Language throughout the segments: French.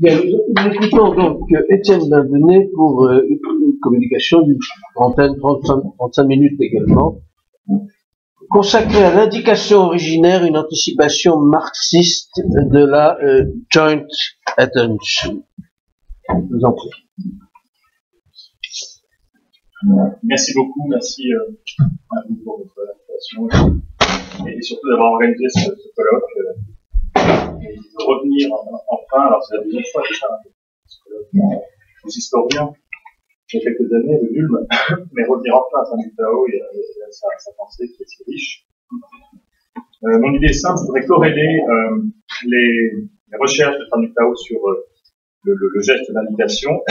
Bien, nous écoutons donc Étienne Lavenney pour une communication d'une trentaine, 35 minutes également, consacrée à l'indication originaire, une anticipation marxiste de la joint attention. Je vous en prie. Merci beaucoup, merci à vous pour votre invitation et surtout d'avoir organisé ce colloque et de revenir enfin, alors c'est la deuxième fois déjà, ce colloque aux historiens, il y a quelques années, le Ulm, mais revenir enfin à Saint-Tao et à sa pensée qui est si riche. Mon idée est simple, je voudrais corréler les recherches de Saint-Tao sur le geste d'indication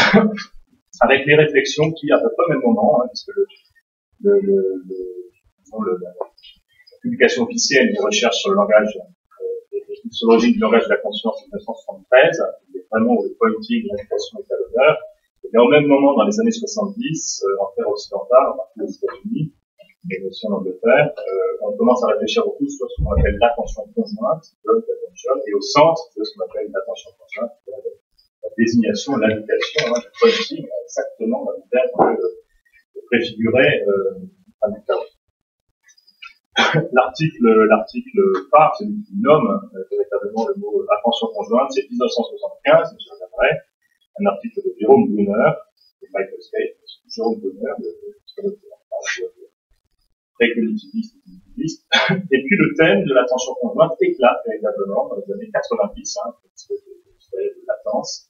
avec les réflexions qui, à peu près au même moment, puisque la publication officielle des recherches sur le langage, sur l'origine du langage de la conscience en 1973, vraiment où le pointing, l'indication est à l'honneur. Et au même moment, dans les années 70, en terre occidentale, en particulier aux États-Unis, mais aussi en Angleterre, on commence à réfléchir beaucoup sur ce qu'on appelle l'attention conjointe, et au centre de ce qu'on appelle l'attention conjointe, la désignation, l'indication, le pointing, exactement le terme que préfigurait Saint-Tao. L'article phare, celui qui nomme véritablement le mot attention conjointe, c'est 1975, je reviendrai, un article de Jérôme Brunner, de Michael Skate, Jérôme Brunner, très cognitiviste et cognitiviste. Et puis le thème de l'attention conjointe éclate véritablement dans les années 90, de latence.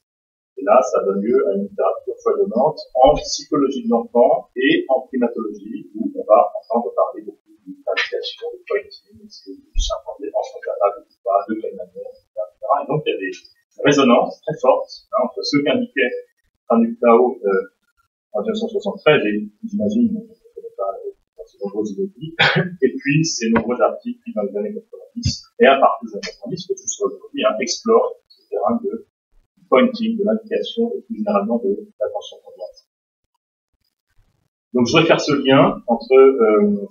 Et là, ça donne lieu à une littérature foisonnante en psychologie de l'enfant et en primatologie, où on va entendre parler beaucoup d'indication, de pointing, est-ce que les chiens sont capables ou pas, de quelle manière, etc. Et donc, il y a des résonances très fortes entre ce qu'indiquait Saint-Tao en 1973, et j'imagine, je ne connais pas ces nombreuses idées, et puis ces nombreux articles qui, dans les années 90, et à partir des années 90, que jusqu'à aujourd'hui, explorent ce terrain de pointing, de l'indication, et plus généralement de l'attention conjointe. Donc je voudrais faire ce lien entre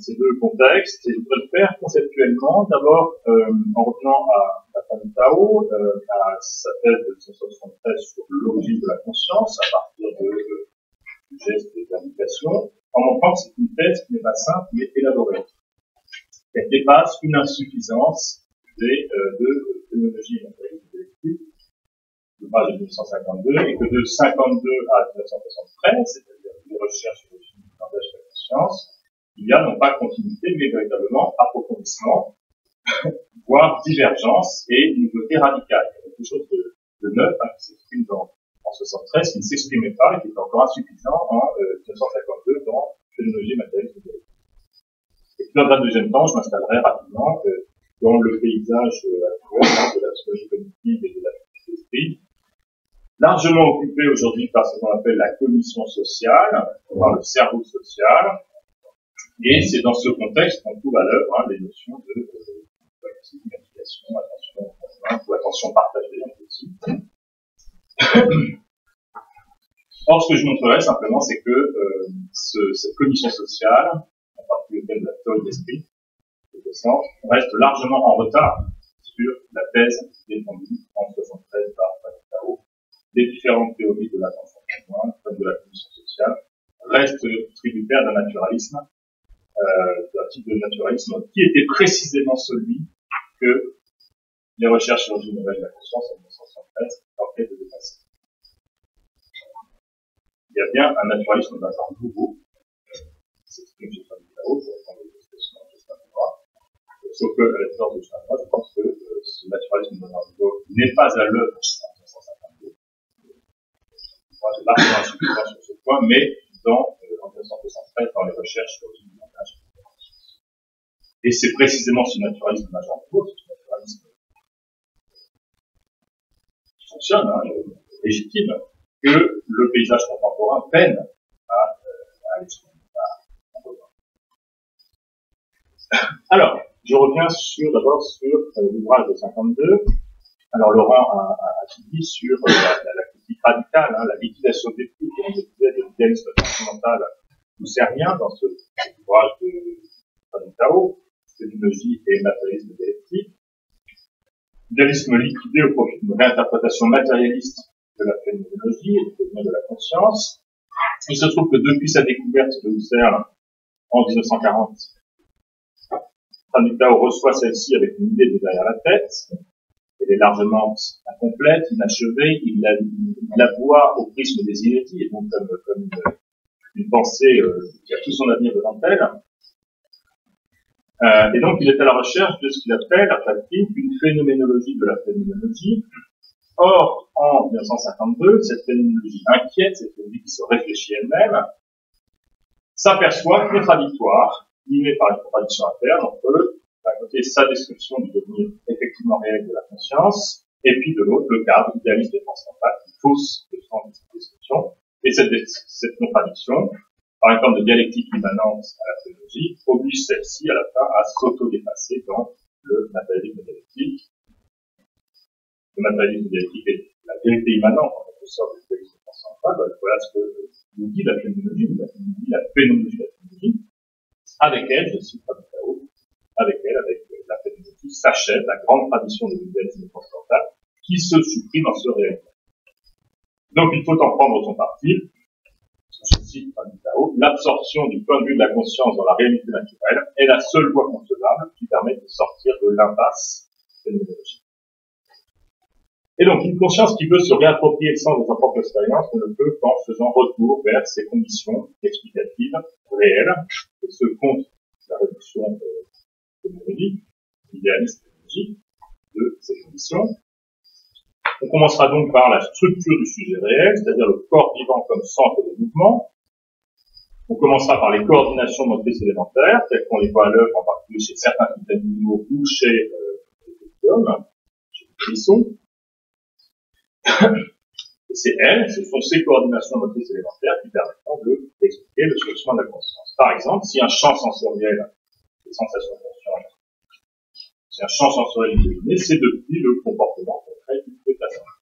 ces deux contextes, et je voudrais le faire conceptuellement, d'abord en revenant à Saint-Tao, à sa thèse de 1973 sur l'origine de la conscience, à partir du geste d'indication, en montrant que c'est une thèse qui n'est pas simple, mais élaborée. Elle dépasse une insuffisance de phénoménologie et matérialisme dialectique, de base de 1952, et que de 52 à 1973, c'est-à-dire les recherches sur l'origine du langage de la conscience, il y a non pas continuité, mais véritablement approfondissement, voire divergence et nouveauté radicale. Il y a quelque chose de neuf qui s'exprime en 73, qui ne s'exprimait pas et qui était encore insuffisant en 1952 dans phénoménologie et matérialisme dialectique. Et puis dans un deuxième temps, je m'installerai rapidement dans le paysage actuel de la psychologie cognitive et de la philosophie d'esprit, largement occupé aujourd'hui par ce qu'on appelle la cognition sociale, par le cerveau social, et c'est dans ce contexte qu'on trouve à l'œuvre les notions de communication, attention conjointe ou attention partagée aussi. Or, ce que je montrerai simplement, c'est que cette cognition sociale, en particulier de la théorie d'esprit, reste largement en retard sur la thèse défendue en 1973 par Saint-Tao. Les différentes théories de l'attention conjointe, comme de la cognition sociale, restent tributaires d'un naturalisme, d'un type de naturalisme qui était précisément celui que les recherches sur l'origine nouvelle de la conscience en 1973 tentaient de dépasser. Il y a bien un naturalisme d'un genre nouveau, c'est ce que j'ai fait là-haut, pour répondre aux questions de Justin-Moura. Sauf que, à la différence de Justin-Moura, je pense que ce naturalisme d'un genre nouveau n'est pas à l'œuvre en 1952. Moi, j'ai largement insuffisant sur ce point, mais en 1973, dans les recherches sur l'origine du langage. Et c'est précisément ce naturalisme d'un genre nouveau, ce naturalisme qui fonctionne, légitime, que le paysage contemporain peine à l'exprimer. Alors, je reviens d'abord sur l'ouvrage de 52. Alors, Laurent a dit sur la critique radicale, la liquidation des prix, comme on disait, de l'idéalisme transcendantal husserlien dans ce ouvrage de Saint-Tao, phénoménologie et matérialisme dialectique. L'idéalisme liquidé au profit d'une réinterprétation matérialiste de la phénoménologie et du devenir de la conscience. Il se trouve que depuis sa découverte de Husserl en 1940, Franck Tao reçoit celle-ci avec une idée de derrière la tête. Elle est largement incomplète, inachevée, il la voit au prisme des inédits, et donc comme une pensée qui a tout son avenir devant elle. Et donc il est à la recherche de ce qu'il appelle, à Platine, une phénoménologie de la phénoménologie. Or, en 1952, cette phénoménologie inquiète, cette phénoménologie qui se réfléchit elle-même, s'aperçoit contradictoire, liée par une contradiction interne entre, d'un côté, sa description du devenir effectivement réel de la conscience, et puis de l'autre, le cadre idéaliste de transcendantal qui fausse le sens de cette description. Et cette contradiction, par une forme de dialectique immanente à la phénoménologie, oblige celle-ci à la fin à s'auto-dépasser dans le matérialisme dialectique. Le matérialisme dialectique est la vérité immanente en quelque sorte du dualisme transcendantal. Voilà ce que nous dit la phénoménologie, nous dit la phénoménologie de la phénoménologie. Avec elle, je cite Franck Tao, avec la phénoménologie s'achève la grande tradition de l'idéalisme transcendantal qui se supprime en ce réel. Donc il faut en prendre son parti. Je cite Franck Tao, l'absorption du point de vue de la conscience dans la réalité naturelle est la seule voie concevable qui permet de sortir de l'impasse phénoménologique. Et donc, une conscience qui veut se réapproprier le sens de sa propre expérience ne peut qu'en faisant retour vers ses conditions explicatives réelles, et ce contre la réduction phénoménologique, idéaliste phénoménologique, de ces conditions. On commencera donc par la structure du sujet réel, c'est-à-dire le corps vivant comme centre de mouvement. On commencera par les coordinations motrices élémentaires, telles qu'on les voit à l'œuvre, en particulier chez certains types d'animaux ou chez les hommes, chez les frissons. Et c'est ce sont ces coordinations motrices élémentaires qui permettront d'expliquer le fonctionnement de la conscience. Par exemple, si un champ sensoriel, les sensations conscientes, si un champ sensoriel est donné, c'est depuis le comportement concret du déplacement.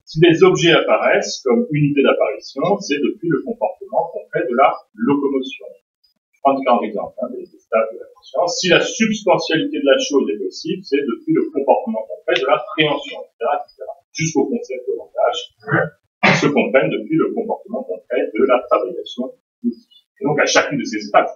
Si des objets apparaissent comme unité d'apparition, c'est depuis le comportement concret de la locomotion. Je prends un exemple, des stades de la conscience. Si la substantialité de la chose est possible, c'est depuis le comportement concret de la préhension, etc. Jusqu'au concept de langage, se comprennent depuis le comportement concret de la fabrication d'outils. Et donc, à chacune de ces étapes,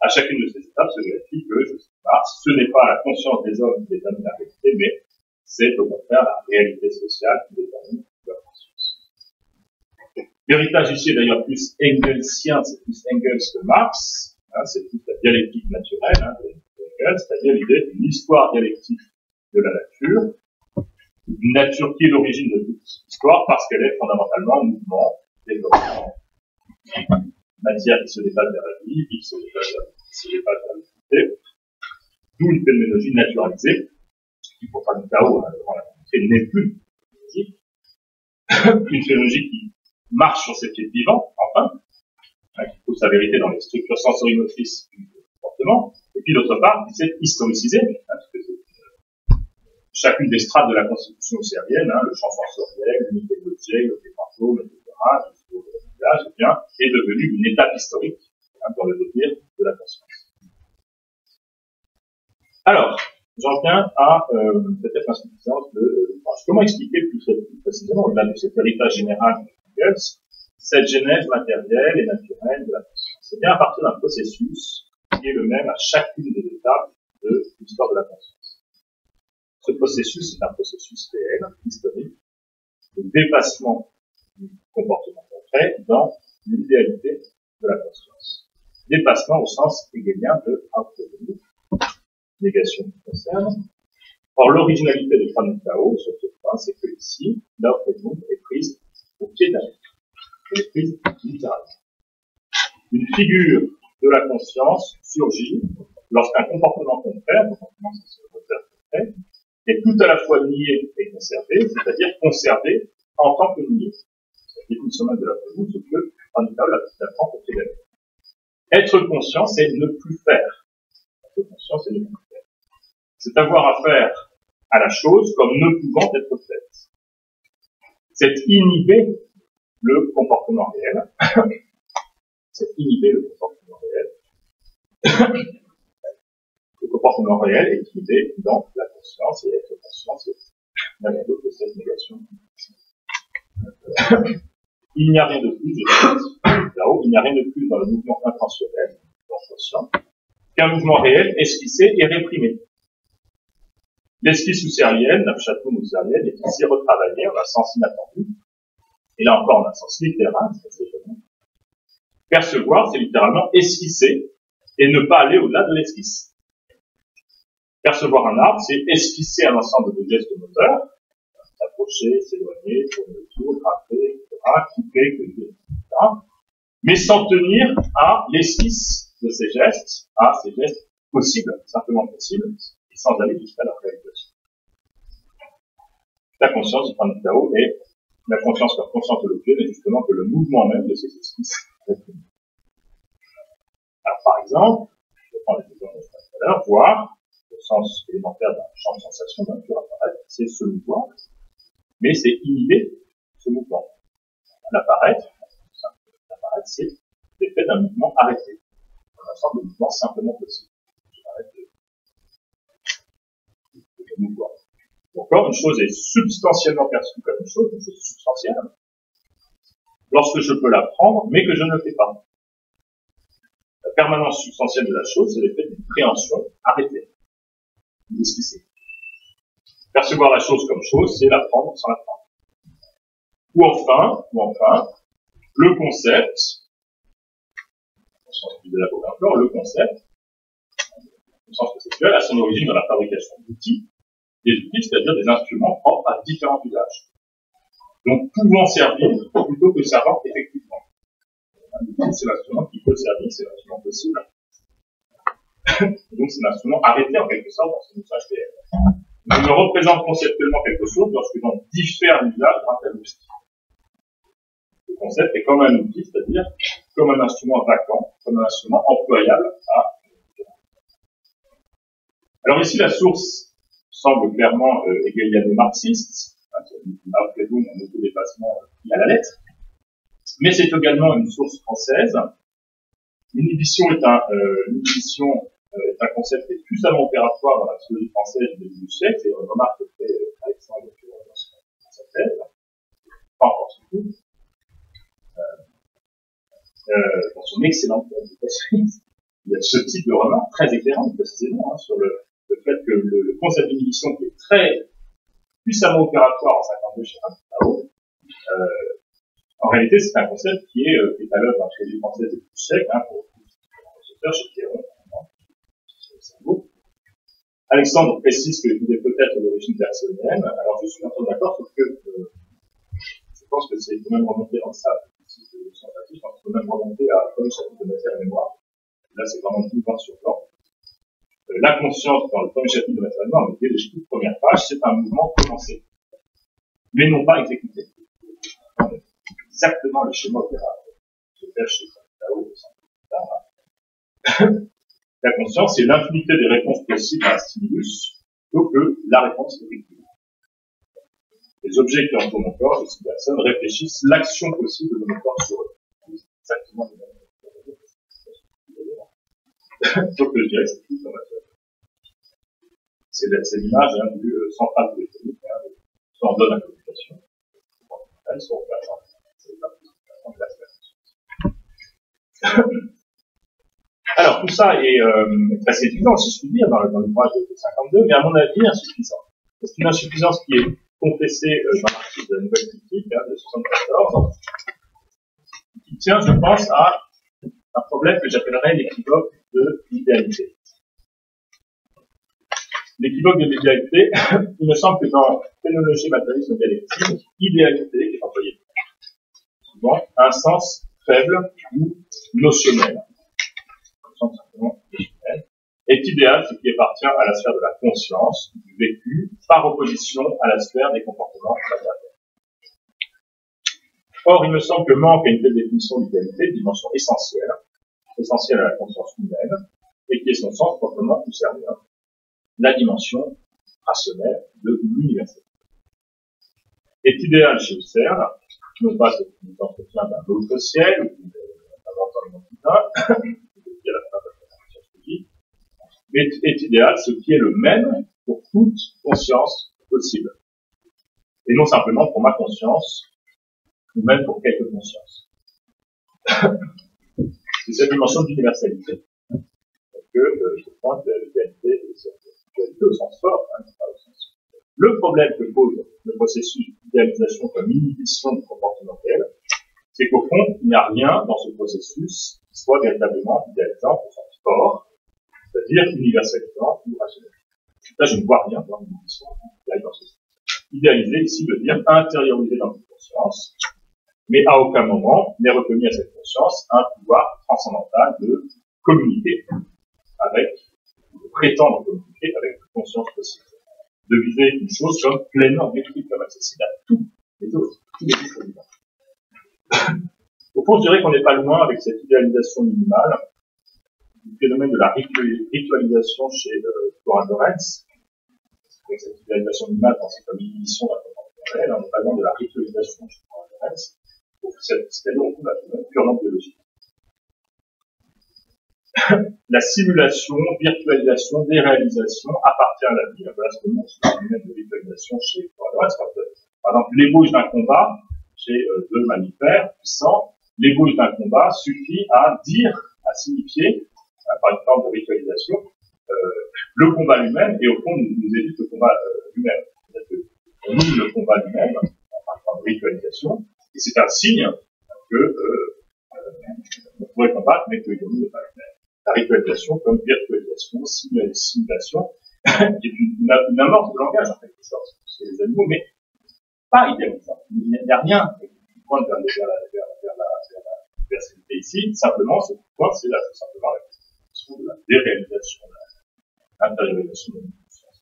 à chacune de ces étapes se vérifie que, je cite Marx, ce n'est pas la conscience des hommes qui détermine la réalité, mais c'est au contraire la réalité sociale qui détermine leur conscience. L'héritage ici est d'ailleurs plus engelsien, c'est plus Engels que Marx, c'est plus la dialectique naturelle de Engels, c'est-à-dire l'idée d'une histoire dialectique de la nature, une nature qui est l'origine de toute histoire parce qu'elle est fondamentalement mouvement, développement, matière qui se dépasse vers la vie qui se dépasse vers l'unité, d'où une phénoménologie naturalisée, qui pour Franck Tao, n'est plus une phénoménologie qui marche sur ses pieds vivants, enfin, qui trouve sa vérité dans les structures sensorimotrices du comportement, et puis d'autre part, qui s'est historicisée, parce que chacune des strates de la constitution husserlienne, le champ sensoriel, l'unité de l'objet, le fantôme, etc., jusqu'au langage, eh bien, est devenue une étape historique dans le devenir de la conscience. Alors, j'en viens à peut-être l'insuffisance de l'ouvrage. Comment expliquer plus précisément, au-delà de cet héritage général de Engels, cette genèse matérielle et naturelle de la conscience? C'est bien à partir d'un processus qui est le même à chacune des étapes de l'histoire de la conscience. Ce processus est un processus réel, historique, de dépassement du comportement concret dans l'idéalité de la conscience. Dépassement au sens hegelien de autonomie, négation qui concerne. Or, l'originalité de Franck Tao sur ce point, c'est que ici, l'autonomie est prise au pied de la lettre. Elle est prise littéralement. Une figure de la conscience surgit lorsqu'un comportement concret, est tout à la fois nié et conservé, c'est-à-dire conservé en tant que nié. La définition même de l'autonomie, c'est que Franck Tao l'apprend au pied de la lettre. Être conscient, c'est ne plus faire. Être conscient, c'est ne plus faire. C'est avoir affaire à la chose comme ne pouvant être faite. C'est inhiber le comportement réel. C'est inhiber le comportement réel. Le comportement réel est inhibé dans la conscience, et être conscient, c'est l'un et l'autre de cette négation. Il n'y a rien de plus, là-haut, il n'y a rien de plus dans le mouvement intentionnel, conscient, qu'un mouvement réel, esquissé et réprimé. L'esquisse husserlienne, la chatou husserlienne, est ici retravaillée en un sens inattendu, et là encore en un sens littéral, c'est étonnant. Percevoir, c'est littéralement esquisser, et ne pas aller au-delà de l'esquisse. Percevoir un arbre, c'est esquisser un ensemble de gestes moteurs, s'approcher, s'éloigner, tourner autour, frapper, etc., couper, cueillir, etc., mais s'en tenir à l'esquisse de ces gestes, à ces gestes possibles, simplement possibles, et sans aller jusqu'à la réalisation. La conscience du point de Tao est la conscience comme conscience de l'objet, mais justement que le mouvement même de ces esquisses. Alors, par exemple, je vais prendre l'exemple de tout à l'heure, voir, au sens élémentaire d'un champ de sensation d'un pur apparaître, c'est se mouvoir, mais c'est inhiber ce mouvement. L'apparaître, c'est l'effet d'un mouvement arrêté, un ensemble de mouvements simplement possible. J'arrête de mouvoir. Encore, une chose est substantiellement perçue comme une chose substantielle, lorsque je peux la prendre, mais que je ne le fais pas. La permanence substantielle de la chose, c'est l'effet d'une préhension arrêtée, esquissée. Percevoir la chose comme chose, c'est la prendre sans la prendre. Ou enfin, le concept, au sens plus élaboré encore, le concept, au sens conceptuel, a son origine dans la fabrication d'outils, des outils, c'est-à-dire des instruments propres à différents usages. Donc, pouvant servir plutôt que servant effectivement. C'est l'instrument qui peut servir, c'est l'instrument possible. Donc, c'est l'instrument arrêté en quelque sorte dans son usage réel. Je me représente conceptuellement quelque chose lorsque j'en diffère l'usage grâce à l'outil. Le concept est comme un outil, c'est-à-dire comme un instrument vacant, comme un instrument employable à. Alors ici, la source semble clairement hegeliano-marxiste, après vous, mon autodépassement à la lettre, mais c'est également une source française. L'inhibition est un concept qui est puissamment opératoire dans la psychologie française du début du siècle, c'est une remarque que fait Alexandre dans sa thèse, pas encore surtout, dans son excellente publication. Il y a ce type de remarque très éclairante, précisément, sur le fait que le concept d'inhibition qui est très puissamment opératoire en 52 chez Tao, en réalité, c'est un concept qui est à l'œuvre dans la psychologie française du début du siècle, pour chez Pierron, Alexandre précise que l'idée peut-être d'origine personnelle. Alors je suis un peu d'accord, sauf que je pense que c'est quand même remonté dans ça. Je pense qu'il faut même remonter à comme chapitre de matière et mémoire. Là, c'est vraiment tout noir sur blanc. La conscience dans le premier chapitre de matière et mémoire, dès les toutes premières pages, c'est un mouvement commencé, mais non pas exécuté. Exactement le schéma opératoire. Je vais faire chez Tao, La conscience, c'est l'infinité des réponses possibles à un stimulus, plutôt que la réponse effective. Les objets qui entourent mon corps, je suis personne, réfléchissent l'action possible de mon corps sur eux. Exactement de la même manière. Sauf que je dirais que c'est tout dans la théorie. C'est l'image du central téléphonique, soit on donne la communication, soit on fait attendre. C'est la Alors, tout ça est très séduisant, si je puis dire, dans l'ouvrage de 52, mais à mon avis insuffisant. C'est une insuffisance qui est confessée dans l'article de la Nouvelle Critique de 74, qui tient, je pense, à un problème que j'appellerais l'équivoque de l'idéalité. L'équivoque de l'idéalité, il me semble que dans phénoménologie matérialiste dialectique, idéalité, qui est employée souvent, a un sens faible ou notionnel. Simplement notionnel, est idéal, ce qui appartient à la sphère de la conscience, du vécu, par opposition à la sphère des comportements matériels. Or, il me semble que manque à une telle définition d'idéalité une dimension essentielle à la conscience humaine, et qui est son sens proprement husserlien, la dimension rationnelle de l'universel. Est idéal chez Husserl, non pas ce qui nous entretient d'un autre ciel, ou d'un entendement divin, mais est idéal ce qui est le même pour toute conscience possible. et non simplement pour ma conscience, ou même pour quelques consciences. C'est cette dimension d'universalité que je pense que l'égalité au sens fort, hein, pas au sens. Le problème que pose le processus d'idéalisation comme inhibition du comportement réel, c'est qu'au fond, il n'y a rien dans ce processus qui soit véritablement idéalisant au sens fort, c'est-à-dire universalisant ou rationnel. Là, je ne vois rien dans l'inhibition dans ce sens. Idéaliser ici veut dire intérioriser dans une conscience, mais à aucun moment n'est reconnu à cette conscience un pouvoir transcendantal de communiquer avec, de prétendre communiquer avec une conscience possible. De viser une chose comme pleinement objective, comme accessible à tous les autres vivants. Au fond, je dirais qu'on n'est pas loin avec cette idéalisation minimale du phénomène de la ritualisation chez Cora Lorenz. Avec cette idéalisation minimale pensée comme inhibition d'un comportement réel, on n'est pas loin de la ritualisation chez Cora Lorenz. Pour cette c'est-à-dire on trouve un phénomène purement biologique. La simulation, virtualisation, déréalisation appartient à la vie. Voilà ce que montre le phénomène de virtualisation chez Cora Lorenz. Par exemple, l'ébauche d'un combat chez deux mammifères puissants, l'ébauche d'un combat suffit à dire, à signifier, par une forme de ritualisation, le combat lui-même, et au fond, nous évite le combat lui-même. C'est-à-dire qu'on ouvre le combat lui-même, par une forme de ritualisation, et c'est un signe que on pourrait combattre, mais que nous ne pas lui-même. La ritualisation comme virtualisation, simulation, qui est une amorce de langage, en quelque sorte, chez les animaux, mais pas idéalisant. Il n'y a rien qui pointe vers la universalité ici. Simplement, ce qui pointe, c'est tout simplement la question de la déréalisation, de l'intériorisation de la conscience.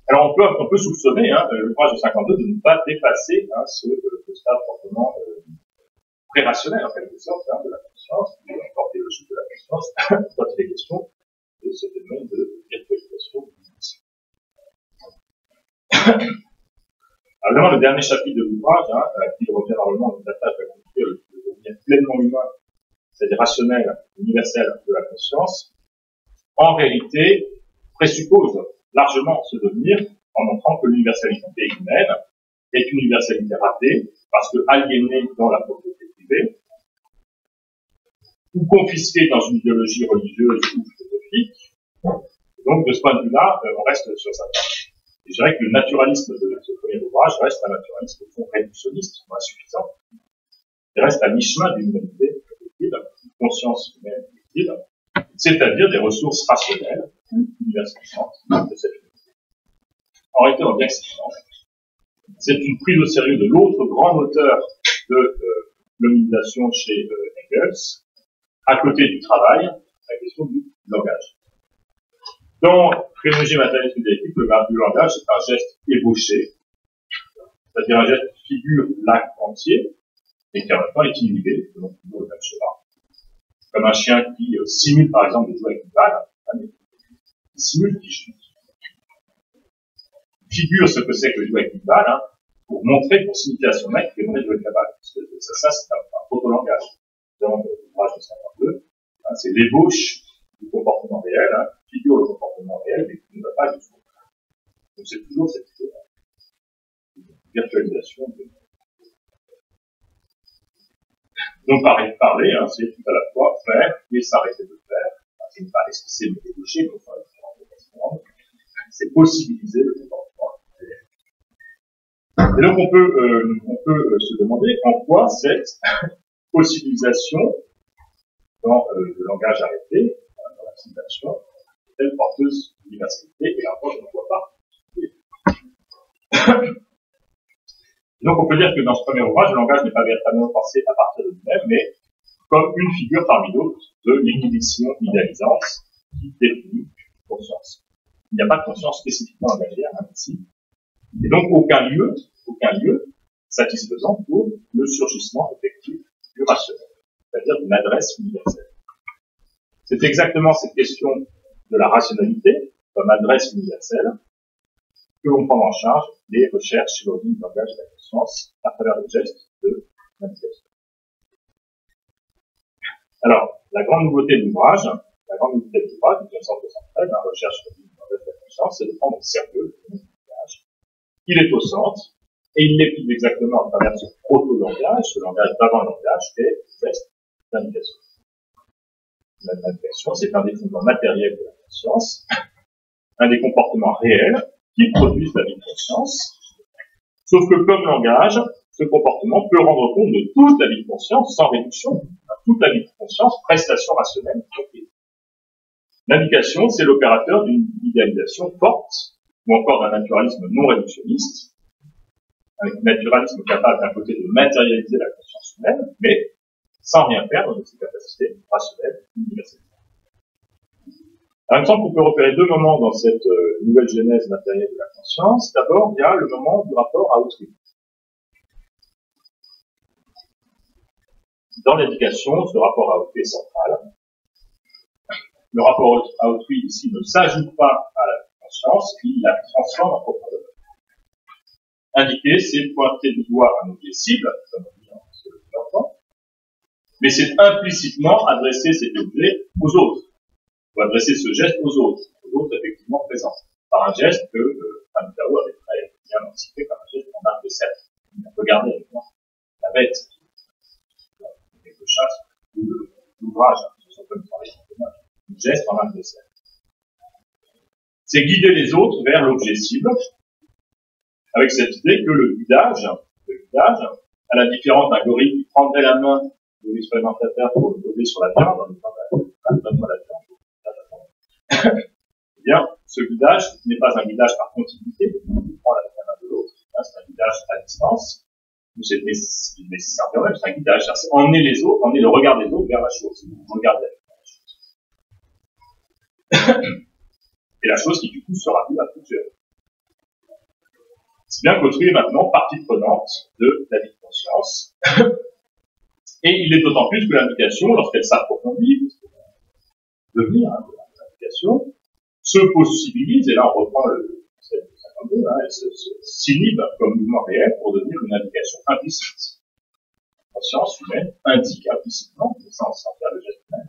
Alors, on peut soupçonner, l'ouvrage de 52 de ne pas dépasser ce stade fortement pré-rationnel, en quelque sorte, de la conscience, de la portée logique de la conscience, quand il est question de ce phénomène de virtualisation. Alors, évidemment, le dernier chapitre de l'ouvrage, qui revient normalement à une attache à construire le devenir pleinement humain, c'est-à-dire rationnel, universel de la conscience, en réalité, présuppose largement ce devenir en montrant que l'universalité humaine est une universalité ratée, parce que aliénée dans la propriété privée, ou confisquée dans une idéologie religieuse ou philosophique. Donc, de ce point de vue-là, on reste sur sa part. Et je dirais que le naturalisme de ce premier ouvrage reste un naturalisme au fond réductionniste, insuffisant. Il reste à mi-chemin d'une humanité effective, une conscience humaine effective, c'est-à-dire des ressources rationnelles ou universalisantes de cette humanité. En réalité, on voit bien que c'est une prise au sérieux de l'autre grand moteur de l'hominisation chez Engels, à côté du travail, la question du langage. Dans Phrénologie matérialiste dialectique, le langage est un geste ébauché, c'est-à-dire un geste qui figure l'acte entier, et qui en même temps est inhibé, selon toujours le même schéma. Comme un chien qui simule par exemple de jouer avec une balle, il simule qu'il joue. Il figure ce que c'est que de jouer avec une balle, pour montrer, pour signifier à son maître qu'il aimerait jouer avec la balle. Parce que ça c'est un proto-langage. Dans l'ouvrage de 52, c'est l'ébauche du comportement réel, figure le comportement réel, mais qui ne va pas du tout. Donc c'est toujours cette virtualisation. Donc parler, c'est tout à la fois faire et s'arrêter de faire. C'est ne pas esquisser, mais ébaucher, donc c'est possibiliser le comportement réel. Et donc on peut se demander en quoi cette possibilisation dans le langage arrêté, dans la simulation, est-elle porteuse d'universalité, et là encore je ne vois pas. Donc on peut dire que dans ce premier ouvrage, le langage n'est pas véritablement pensé à partir de lui-même, mais comme une figure parmi d'autres de l'inhibition idéalisante qui définit conscience. Il n'y a pas de conscience spécifiquement langagière ici, et donc aucun lieu satisfaisant pour le surgissement effectif du rationnel, c'est-à-dire d'une adresse universelle. C'est exactement cette question de la rationalité comme adresse universelle que l'on prend en charge les recherches sur l'origine du langage de la conscience à travers le geste de manifestation. Alors, la grande nouveauté de l'ouvrage, 1973, la recherche sur l'origine du langage de la conscience, c'est de prendre au sérieux le langage. Il est au centre, et il l'est plus exactement à travers ce proto-langage, ce langage d'avant le langage, qui est le geste d'indication. L'indication, c'est un des fondements matériels de la conscience, un des comportements réels qui produisent la vie de conscience, sauf que comme langage, ce comportement peut rendre compte de toute la vie de conscience sans réduction, toute la vie de conscience, prestation rationnelle comprise. L'indication, c'est l'opérateur d'une idéalisation forte, ou encore d'un naturalisme non réductionniste, un naturalisme capable d'un côté de matérialiser la conscience humaine, mais sans rien perdre de ses capacités rationnelles universelles. Alors, il me semble qu'on peut repérer deux moments dans cette nouvelle genèse matérielle de la conscience. D'abord, il y a le moment du rapport à autrui. Dans l'éducation, ce rapport à autrui est central. Le rapport à autrui ici ne s'ajoute pas à la conscience, il la transforme en profondeur. Indiquer, c'est pointer du doigt un objet cible, comme on dit sur le développement, mais c'est implicitement adresser cet objet aux autres, ou adresser ce geste aux autres effectivement présents, par un geste que Frank Tao avait très bien anticipé comme un geste en art de cercle. Regardez avec moi la bête, quelque chasse, ou l'ouvrage, ce sont comme travail en commun, un geste en art de cercle. C'est guider les autres vers l'objet cible, avec cette idée que le guidage, à la différence d'un gorille qui prendrait la main de l'expérimentateur pour le poser sur la viande, en disant, donne-moi la viande, eh bien, ce guidage n'est pas un guidage par continuité, on prend la main de l'autre, c'est un guidage à distance, ou c'est nécessaire quand même, c'est un guidage, c'est emmener les autres, emmener le regard des autres vers la chose, regarder la chose. Et la chose qui, du coup, sera vue à plusieurs. C'est bien qu'autrui est maintenant partie prenante de la vie de conscience. Et il est d'autant plus que l'indication, lorsqu'elle s'approfondit, devenir de l'indication, se possibilise, et là on reprend le concept de 52, elle s'inhibe comme mouvement réel pour devenir une indication implicite. La conscience humaine indique implicitement, sans faire le geste même,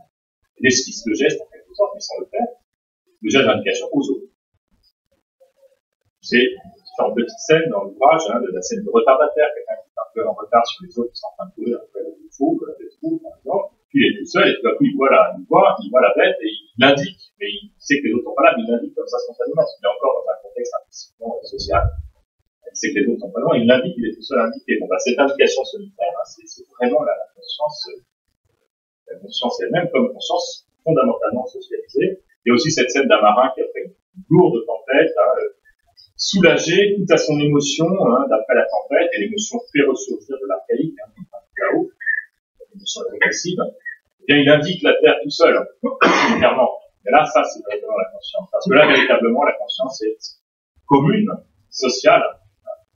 et esquisse le geste en quelque sorte, mais sans le faire, le geste d'indication aux autres. C'est une petite scène dans l'ouvrage, de la scène de retardataire, quelqu'un qui est un peu en retard sur les autres, qui sont en train de courir après le défaut, par exemple, puis il est tout seul, et tout à coup il voit la bête, et il l'indique, mais il sait que les autres sont pas là, mais il l'indique comme ça spontanément, parce qu'il est encore dans un contexte implicitement social. Il sait que les autres sont pas loin, il l'indique, il est tout seul indiqué. Bon, cette indication solitaire, c'est vraiment la conscience elle-même comme conscience fondamentalement socialisée. Il y a aussi cette scène d'un marin qui, après une lourde tempête, soulagé tout à son émotion d'après la tempête, et l'émotion fait ressurgir de l'archaïque, du chaos, l'émotion régressive, eh bien il indique la terre tout seul, clairement. Et là, ça, c'est véritablement la conscience. Parce que là, véritablement, la conscience est commune, sociale,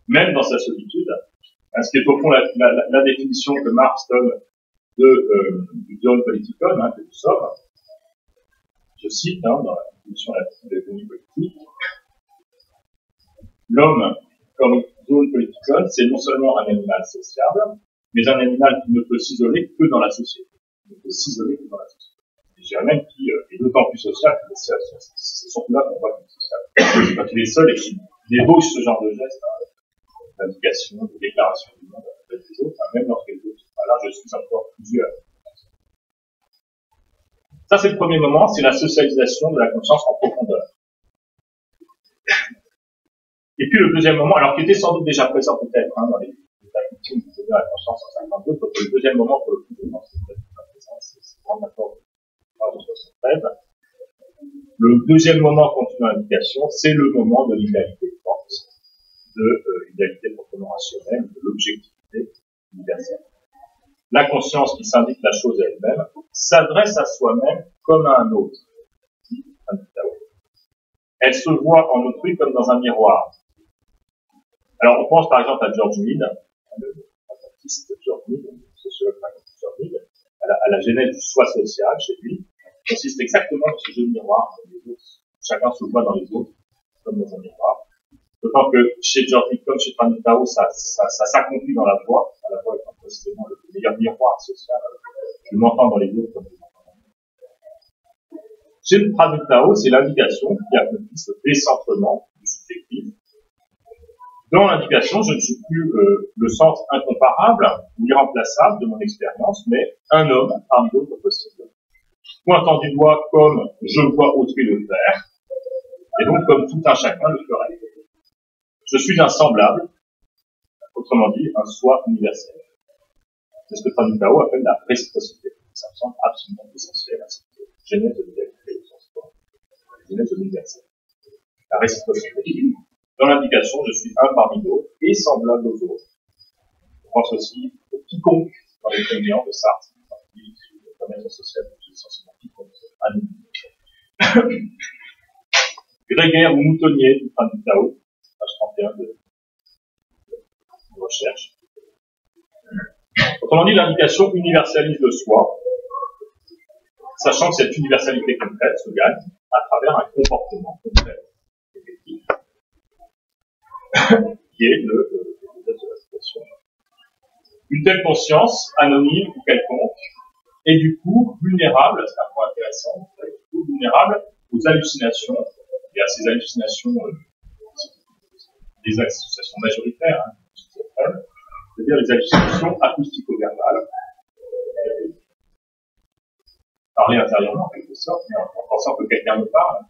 même dans sa solitude. Ce qui est au fond la définition que Marx donne du zoon politikon, que nous sommes. Je cite, dans la définition de l'économie politique, l'homme, comme zoon politikon, c'est non seulement un animal sociable, mais un animal qui ne peut s'isoler que dans la société. Il ne peut s'isoler que dans la société. Et je dirais même qu'il est d'autant plus social que c'est surtout là qu'on voit qu'il est social. Quand il est seul et qu'il débauche ce genre de geste, d'indication, de déclaration du monde avec les autres, même lorsque les autres sont pas là, je suis encore plusieurs. Ça, c'est le premier moment, c'est la socialisation de la conscience en profondeur. Et puis le deuxième moment, alors qui était sans doute déjà présent peut-être dans les activités qui faisaient la conscience en 52, donc le deuxième moment pour le coup, c'est peut-être présent, c'est vraiment d'accord de 73. Le deuxième moment continu d'indication, c'est le moment de l'idéalité forte, de l'idéalité proprement rationnelle, de l'objectivité universelle. La conscience qui s'indique la chose elle-même s'adresse à soi-même comme à un autre. Elle se voit en autrui comme dans un miroir. Alors, on pense par exemple à George Mead, le artiste George Mead, le sociologue George Mead, à la genèse du soi social chez lui, consiste exactement dans ce jeu de miroir. Les autres, chacun se voit dans les autres, comme dans un miroir. D'autant que chez George Mead, comme chez Frank Tao, ça s'accomplit dans la voix. La voix étant précisément le meilleur miroir social. Je m'entends dans les autres comme je m'entends dans les autres. Chez le Pradiptao, c'est l'indication qui accomplit ce décentrement du subjectif. Dans l'indication, je ne suis plus le centre incomparable ou irremplaçable de mon expérience, mais un homme parmi d'autres possibles. Pointant du doigt comme je vois autrui le faire, et donc comme tout un chacun le ferait. Je suis un semblable, autrement dit, un soi universel. C'est ce que Pradiptao appelle la réciprocité. Ça me semble absolument essentiel à cette genèse de l'identité au sens propre, la genèse de l'universel. La réciprocité. Dans l'indication, je suis un parmi d'autres et semblable aux autres. Je pense aussi au quiconque dans les prégnants de Sartre, qui le commerce social, qui est essentiellement quiconque, anonyme. Grégaire ou moutonnier du Pradiptao, page 31 de recherche. Autrement dit, l'indication universaliste de soi, sachant que cette universalité concrète se gagne à travers un comportement concret, effectif, qui est le de la situation. Une telle conscience, anonyme ou quelconque, est du coup vulnérable, c'est un point intéressant, du coup vulnérable aux hallucinations, et à ces hallucinations, des hallucinations majoritaires, c'est-à-dire les hallucinations acoustico-verbales, parler intérieurement en quelque sorte, mais en pensant que quelqu'un me parle,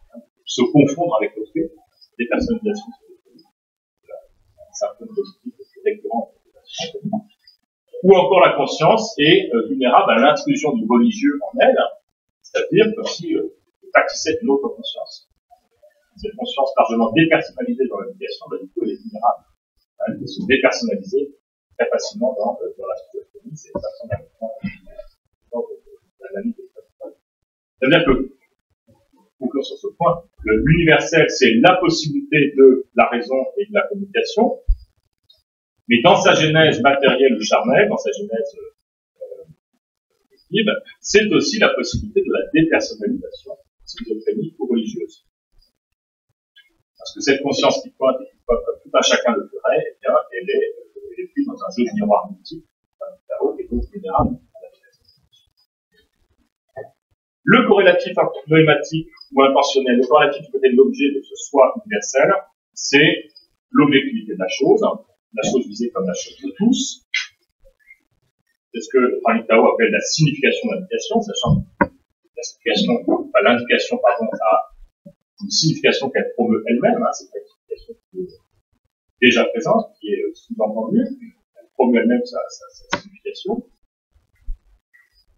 se confondre avec l'autrui, des personnalisations symptômes positifs récurrents. Ou encore la conscience est vulnérable à l'intrusion du religieux en elle, c'est-à-dire que si tactissait une autre conscience, cette conscience largement dépersonnalisée dans l'éducation, du coup elle est vulnérable. Elle peut se dépersonnaliser très facilement dans la schizophrénie, c'est ça semble dans l'analyse de Pradiptao. C'est-à-dire que, conclure sur ce point, l'universel, c'est la possibilité de la raison et de la communication, mais dans sa genèse matérielle ou charnelle, dans sa genèse effective, c'est aussi la possibilité de la dépersonnalisation schizophrénique ou religieuse. Parce que cette conscience qui pointe et qui pointe comme tout un chacun le ferait, eh bien, elle est prise dans un jeu de miroir multiple, et donc vulnérable à la genèse. Le corrélatif pneumatique ou intentionnel, le corrélatif du côté de l'objet de ce soi universel, c'est l'objectivité de la chose visée comme la chose de tous. C'est ce que Pradiptao appelle la signification de l'indication, sachant que l'indication a une signification qu'elle promeut elle-même, c'est une signification qui est déjà présente, qui est sous-entendue, elle promeut elle-même sa signification.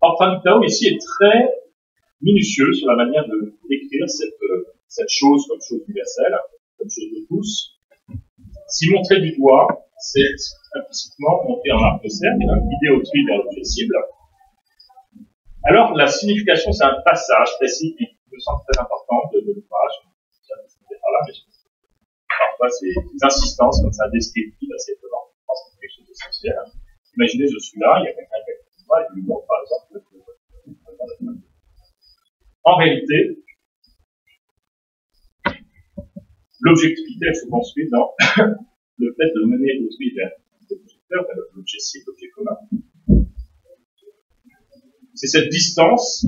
Or, Pradiptao ici est très minutieux sur la manière de décrire cette chose comme chose universelle, comme chose de tous. Si montrer du doigt, c'est implicitement monter en arc de cercle, guider autrui vers l'objet cible. Alors, la signification, c'est un passage précis qui me semble très important de l'ouvrage. Parfois, c'est des insistances comme ça, descriptives, assez étonnantes. Je pense que c'est quelque chose d'essentiel. Imaginez, je suis là, il y a quelqu'un qui est avec moi, et je lui montre, par exemple, en réalité, l'objectivité, elle se construit dans le fait de mener autrui vers l'objet cible, l'objet commun. C'est cette distance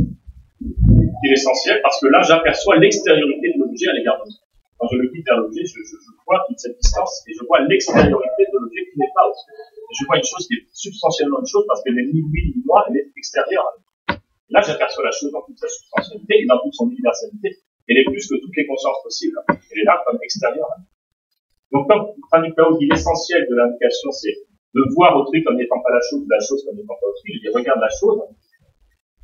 qui est essentielle, parce que là, j'aperçois l'extériorité de l'objet à l'égard de l'autre. Quand je le guide vers l'objet, je vois toute cette distance, et je vois l'extériorité de l'objet qui n'est pas au-dessus. Je vois une chose qui est substantiellement une chose, parce qu'elle n'est ni lui ni moi, elle est extérieure à lui. Là, j'aperçois la chose dans toute sa substantialité et dans toute son universalité. Elle est plus que toutes les consciences possibles. Elle est là comme extérieure à lui. Donc, comme Pradiptao dit, l'essentiel de l'indication, c'est de voir autrui comme n'étant pas la chose comme n'étant pas autrui. Il regarde la chose.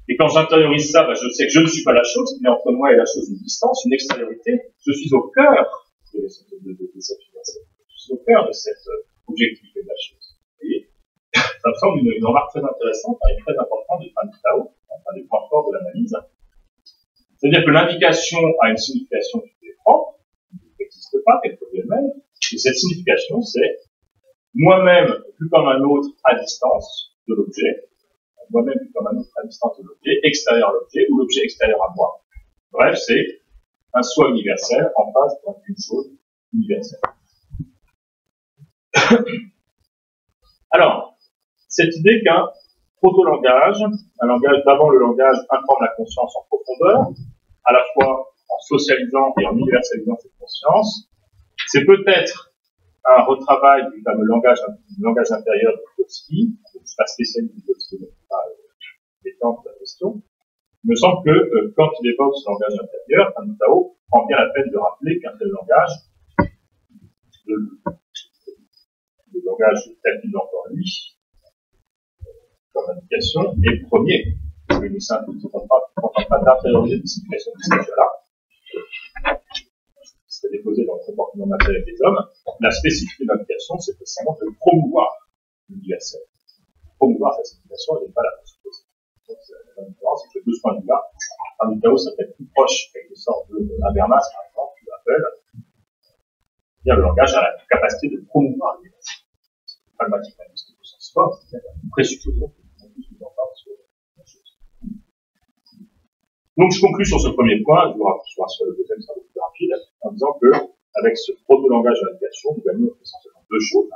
Et quand j'intériorise ça, je sais que je ne suis pas la chose, mais entre moi et la chose une distance, une extériorité. Je suis au cœur de cette universalité. Je suis au cœur de cette objectivité de la chose. Vous voyez, ça me semble une remarque très intéressante et très importante de Pradiptao, un des points forts de l'analyse. C'est-à-dire que l'indication a une signification qui est propre, qui n'existe pas, qu'elle produit elle-même, et cette signification, c'est moi-même plus comme un autre à distance de l'objet, moi-même plus comme un autre à distance de l'objet, extérieur à l'objet, ou l'objet extérieur à moi. Bref, c'est un soi universel en face d'une chose universelle. Alors, cette idée qu'un proto-langage, un langage d'avant le langage, informe la conscience en profondeur, à la fois en socialisant et en universalisant cette conscience. C'est peut-être un retravail du fameux langage intérieur de Vygotsky. Je ne suis pas spécialiste de Vygotsky, donc je ne peux pas étendre la question. Il me semble que quand il évoque ce langage intérieur, Hannu Tao prend bien la peine de rappeler qu'un tel langage, le langage tel qu'il l'entend lui, comme indication, est le premier. Parce que nous ne sommes pas d'intérioriser des situations de ce là c'est déposé dans le comportement matériel des hommes. La spécificité de l'indication, c'est précisément de promouvoir l'universel. Promouvoir sa situation, elle n'est pas la possibilité. Donc, la différence, c'est que de ce point de vue-là, Hannu Tao, ça peut être plus proche, quelque sorte de Habermas, par exemple, qui l'appelle. C'est-à-dire, le langage a la capacité de promouvoir l'universel. C'est pragmatique linguistique au sens fort, c'est-à-dire présupposons qu'on puisse nous entendre sur la chose. Donc, je conclue sur ce premier point, je vous rassure, le deuxième sera beaucoup plus rapide, en disant que, avec ce proto-langage de l'indication, nous gagnons essentiellement deux choses,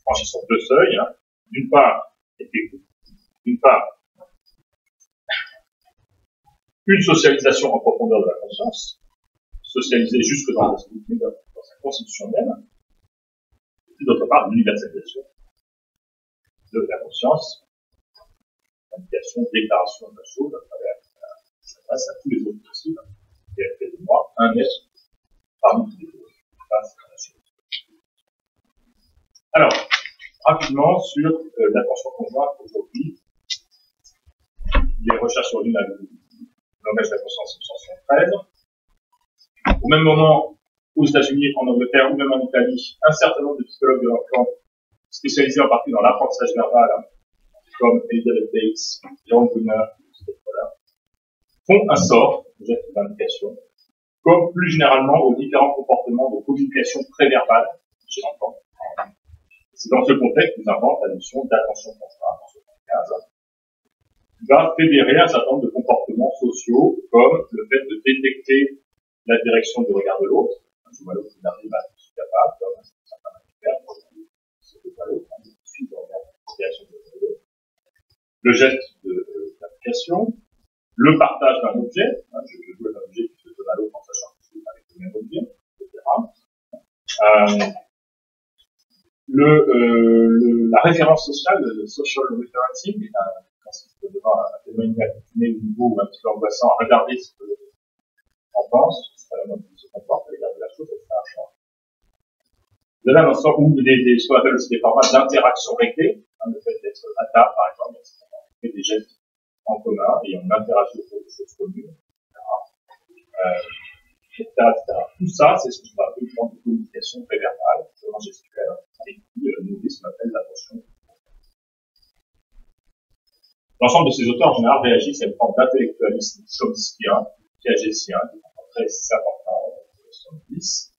franchissons deux seuils, d'une part, une socialisation en profondeur de la conscience, socialisée jusque dans sa constitution même, et puis d'autre part, l'universalisation de la conscience, l'indication, déclaration de la chose à travers, ça s'adresse à tous les autres possibles, et à fait de moi, un être parmi tous les autres, face à la chose. Alors, rapidement sur l'attention conjointe aujourd'hui, les recherches sur le langage de la conscience en 1973. Au même moment, aux États-Unis, en Angleterre ou même en Italie, un certain nombre de psychologues de leur camp, spécialisés en partie dans l'apprentissage verbal, comme Elizabeth Bates, John Gunner, font un sort, geste d'indication, comme plus généralement aux différents comportements de communication préverbale chez l'enfant. C'est dans ce contexte qu'ils inventent la notion d'attention conjointe en 1975, qui va fédérer un certain nombre de comportements sociaux, comme le fait de détecter la direction du regard de l'autre. Je vois l'autre qui n'arrive à être capable, comme un certain mammifère, c'est pas l'autre, qui suit le regard de la direction de l'autre. Le geste d'application, le partage d'un objet, je joue un objet qui se donne à l'autre en sachant que je joue avec le même objet, etc. La référence sociale, le social referencing, est un principe de devoir témoigner accoutumé au niveau un petit peu angoissant à regarder ce que l'on pense, c'est pas la même qui se comporte, à l'égard de la chose, etc. De là, dans le sens où ce qu'on appelle aussi des formats d'interaction réglée, le fait d'être à table, par exemple, on fait des gestes en commun et on interagit autour des choses communes, etc. Tout ça, c'est ce qu'on appelle une forme de communication préverbale, purement gestuelle, et qui nourrit ce qu'on appelle l'attention. L'ensemble de ces auteurs, en général, réagissent à une forme d'intellectualisme chomskien, piagétien, qui est très important en 1970,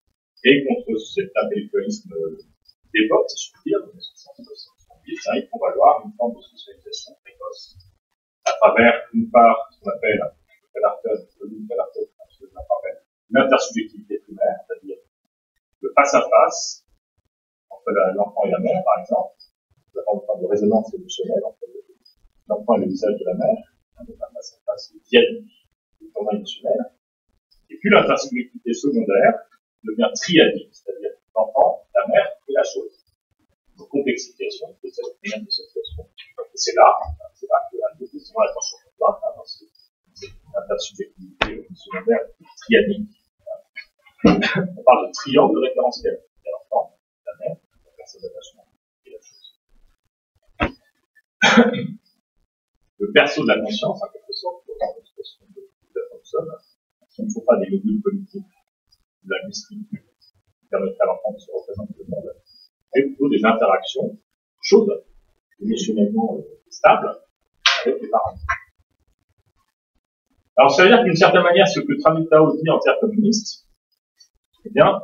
et contre cet intellectualisme dévote, si je puis dire, en 1970, il faut valoir une forme de socialisation précoce, à travers, d'une part, ce qu'on appelle l'intersubjectivité primaire, c'est-à-dire le face-à-face entre l'enfant et la mère, par exemple, la forme de résonance émotionnelle entre l'enfant et le visage de la mère, le face-à-face diadique du format émotionnel, et puis l'intersubjectivité secondaire devient triadique, c'est-à-dire l'enfant, la mère et la chose. Une complexification de cette première de cette situation. Et c'est là que la décision l'attention conjointe dans cette intersubjectivité secondaire triadique. On parle de triangle référentiel. Il y a l'enfant, la mère, la personne d'attachement et la chose. Le berceau de la conscience, en quelque sorte, autant d'expression de la Thompson, ce ne sont pas des modules cognitifs de la mystique qui permettent à l'enfant de se représenter le monde, mais plutôt des interactions chaudes, émotionnellement stables, avec les parents. Alors, ça veut dire qu'une certaine manière, ce que Hannu Tao dit en termes communistes, eh bien,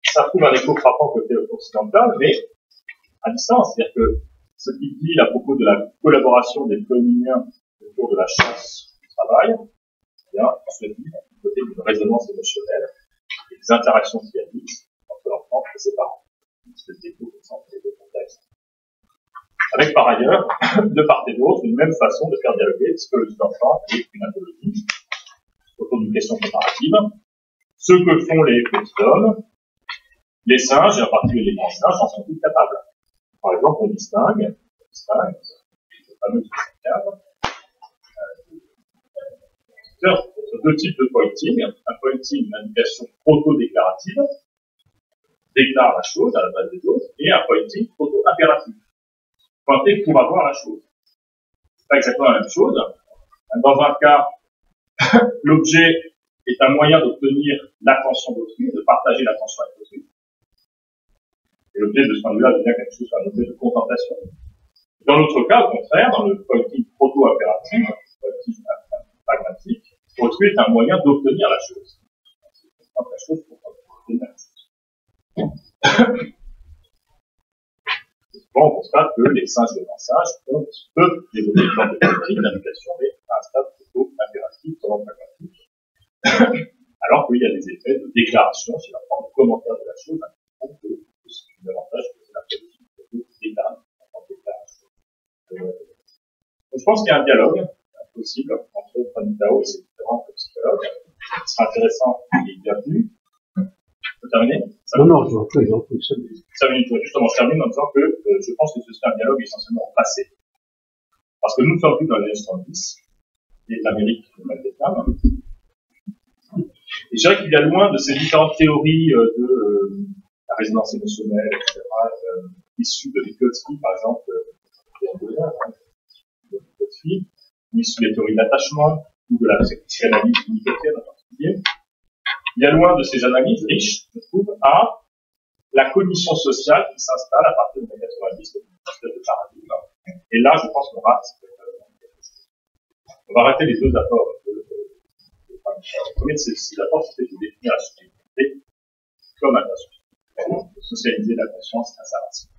ça trouve un écho frappant côté occidental, mais à distance. C'est-à-dire que ce qu'il dit à propos de la collaboration des communiens autour de la chance du travail, eh bien, on se dit du côté d'une résonance émotionnelle et des interactions triadiques entre l'enfant et ses parents. C'est l'écho entre les deux contextes. Avec par ailleurs, de part et d'autre, une même façon de faire dialoguer psychologie d'enfant et une anthologie autour communication comparative, ce que font les petits hommes, les singes, et en particulier les grands singes, en sont tous capables. Par exemple, on distingue le fameux cadre, deux types de pointing. Un pointing, une indication proto-déclarative, déclare la chose à la base des autres, et un pointing proto-impératif. Pointer pour avoir la chose. C'est pas exactement la même chose. Dans un cas, l'objet est un moyen d'obtenir l'attention d'autrui, de partager l'attention avec autrui. Et l'objet de ce point de vue-là devient quelque chose, un objet de contemplation. Dans l'autre cas, au contraire, dans le pointing proto-impératif, pointing pragmatique, autrui est un moyen d'obtenir la chose. La chose pour obtenir la chose. Souvent, on constate que les singes et les grands-singes peuvent développer une forme de pointing, d'indication, mais à un stade plutôt impératif, comme pragmatique. Alors qu'il y a des effets de déclaration, si on prend le commentaire de la chose, c'est davantage que c'est la politique de déclaration. Donc, je pense qu'il y a un dialogue possible entre Fan Tao et ses différents psychologues. Ce sera intéressant et bienvenu. Je peux terminer? Non, je prie. 5 minutes, justement, je termine en disant que je pense que ce serait un dialogue essentiellement au passé. Parce que nous sommes plus dans les années 70, et l'Amérique, le Vietnam. Et je dirais qu'il y a loin de ces différentes théories de la résonance émotionnelle, etc., issues de Vygotsky, par exemple, issues des théories d'attachement, ou de la psychanalyse universelle en particulier. Il y a loin de ces analyses riches, je trouve, à la cognition sociale qui s'installe à partir des années 90, une espèce de paradigme. Et là, je pense qu'on rate quelque chose. On va arrêter les deux apports. Le premier de ces apports, c'était de définir la subjectivité comme attention. De socialiser la conscience à sa racine.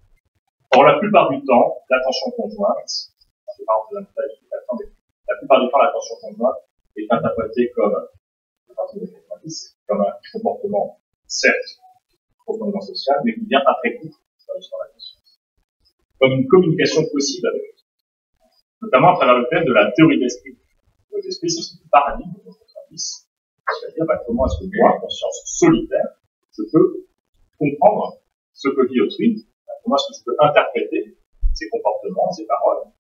Or, la plupart du temps, l'attention conjointe, la plupart du temps, l'attention conjointe est interprétée comme, à partir de 90, comme un comportement, certes, profondément social, mais qui vient après coup, sur la conscience. Comme une communication possible avec eux. Notamment à travers le thème de la théorie d'esprit. La théorie d'esprit, c'est le paradigme de notre service. C'est-à-dire, comment est-ce que moi, conscience solitaire, je peux comprendre ce que vit autrui, comment est-ce que je peux interpréter ses comportements, ses paroles,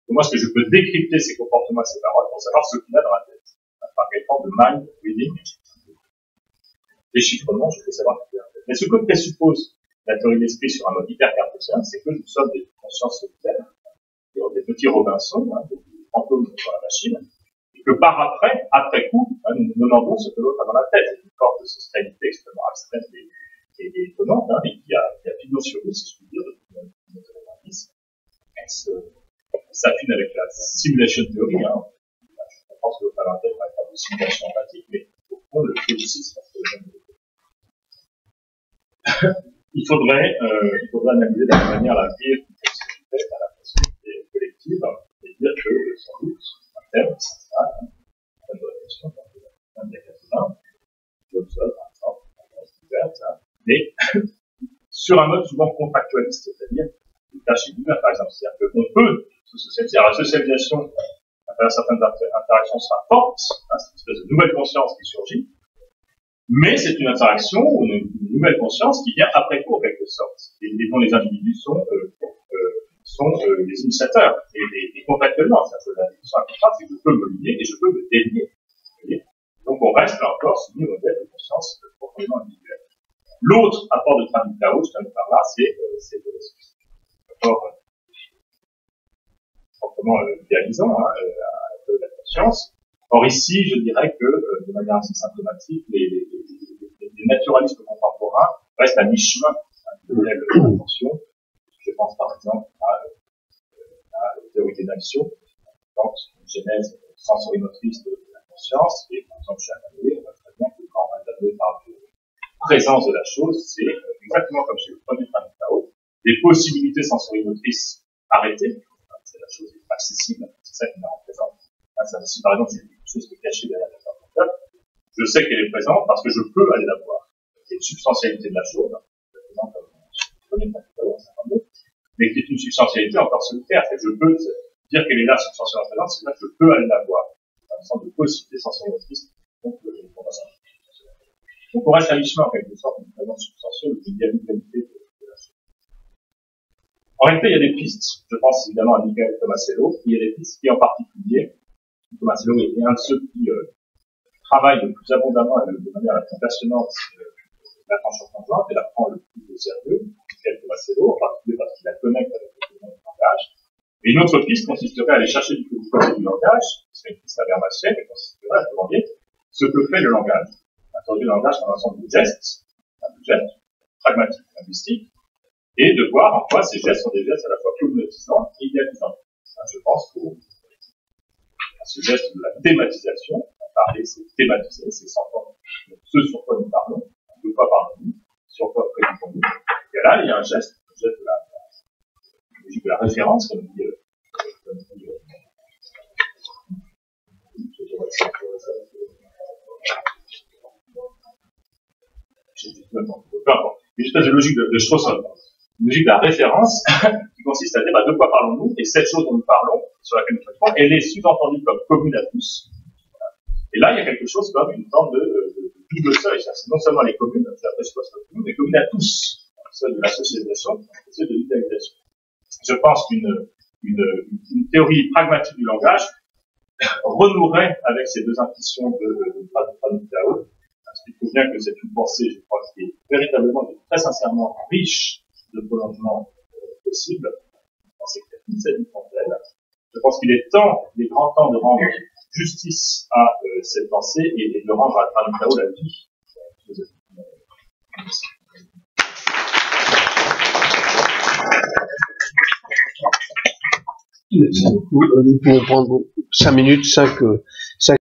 comment est-ce que je peux décrypter ses comportements et ses paroles pour savoir ce qu'il a dans la tête. Par quelle forme de mind reading, déchiffrement, je peux savoir ce qu'il a dans la tête. Mais ce que présuppose la théorie d'esprit sur un mode hyper cartésien, c'est que nous sommes des consciences solitaires, des petits Robinson, des fantômes dans la machine, et que par après coup, nous nous demandons ce que l'autre a dans la tête. C'est une forme de socialité extrêmement abstraite et étonnante, mais qui a pignon sur rue, si je puis dire, depuis 1990. Elle s'affine avec la simulation theory, Je pense que l'autre a dans la tête va être de simulation empathique, mais au fond, le logiciel, c'est il faudrait analyser de la même manière la vie à la possibilité collective et dire que, sans doute, un thème, c'est ça, une bonne question, il y a 80, Johnson, par exemple, mais sur un mode souvent contractualiste, c'est-à-dire, chez l'humain, par exemple, c'est-à-dire qu'on peut se socialiser. Alors, la socialisation, à travers certaines interactions, sera forte, c'est une espèce de nouvelle conscience qui surgit, mais c'est une interaction ou une nouvelle conscience qui vient après coup, en quelque sorte, et dont les individus sont les initiateurs, et contractuellement, c'est-à-dire que l'individuation à contrat, c'est que je peux me lier et je peux me délier. Donc on reste là encore sur une modèle de conscience profondément individuelle. L'autre apport de Fan Tao, je termine par là, c'est l'apport proprement idéalisant à la conscience. Or ici, je dirais que, de manière assez symptomatique, les naturalistes contemporains restent à mi-chemin de l'attention. Je pense par exemple à la théorie des nations, dans une genèse sensorimotrice de la conscience, et par exemple chez Adamé, on voit très bien que quand Adamé parle de présence de la chose, c'est exactement comme chez le premier Fan Tao, des possibilités sensorimotrices arrêtées, c'est la chose est accessible, c'est ça qui la représente. Si par exemple j'ai quelque chose qui est caché derrière la portable, je sais qu'elle est présente parce que je peux aller la voir. C'est une substantialité de la chose, comme je connais pas mais qui est une substantialité encore solitaire. Je peux dire qu'elle est là substantiellement présente, c'est là que je peux aller la voir. C'est une sorte de possibilité sensorielle Donc, on reste à mi-chemin, en quelque sorte, une présence substantielle ou une diamétralité de la chose. En réalité, il y a des pistes. Je pense évidemment à Michael Tomasello. Il y a des pistes qui, en particulier, Tomasello est un de ceux qui travaille le plus abondamment et de manière la plus passionnante l'attention conjointe et la prend le plus au sérieux, Michael Tomasello, en particulier parce qu'il la connecte avec le phénomène du langage. Et une autre piste consisterait à aller chercher du côté du langage, qui serait une piste abermatienne, et consisterait à demander ce que fait le langage. Introduire le langage dans un ensemble de gestes, pragmatiques, linguistiques, et de voir en quoi ces gestes sont des gestes à la fois cognitisants et idéalisants. Je pense à ce geste de la thématisation. Parler, c'est thématiser, c'est s'entendre. Ce sur quoi nous parlons, de quoi parlons-nous, sur quoi préoccupons-nous. Et là, il y a un geste de la référence, comme dit peu importe. Une espèce de logique de Strawson. Une logique de la référence qui consiste à dire de quoi parlons-nous, et cette chose dont nous parlons, sur laquelle nous traitons, elle est sous-entendue comme commune à tous. Et là, il y a quelque chose comme une forme de double seuil. C'est non seulement les communes, c'est après mais communes à tous, ceux de la socialisation et ceux de l'idéalisation. Je pense qu'une théorie pragmatique du langage renouerait avec ces deux intuitions de Tao. Il faut bien que c'est une pensée, je crois, qui est véritablement et très sincèrement riche de prolongement possible. Une pensée qui a toute sa vie contre elle. Je pense qu'il est grand temps de rendre justice à cette pensée et de rendre à Tao la vie. Merci beaucoup. Nous pouvons prendre 5 minutes, 5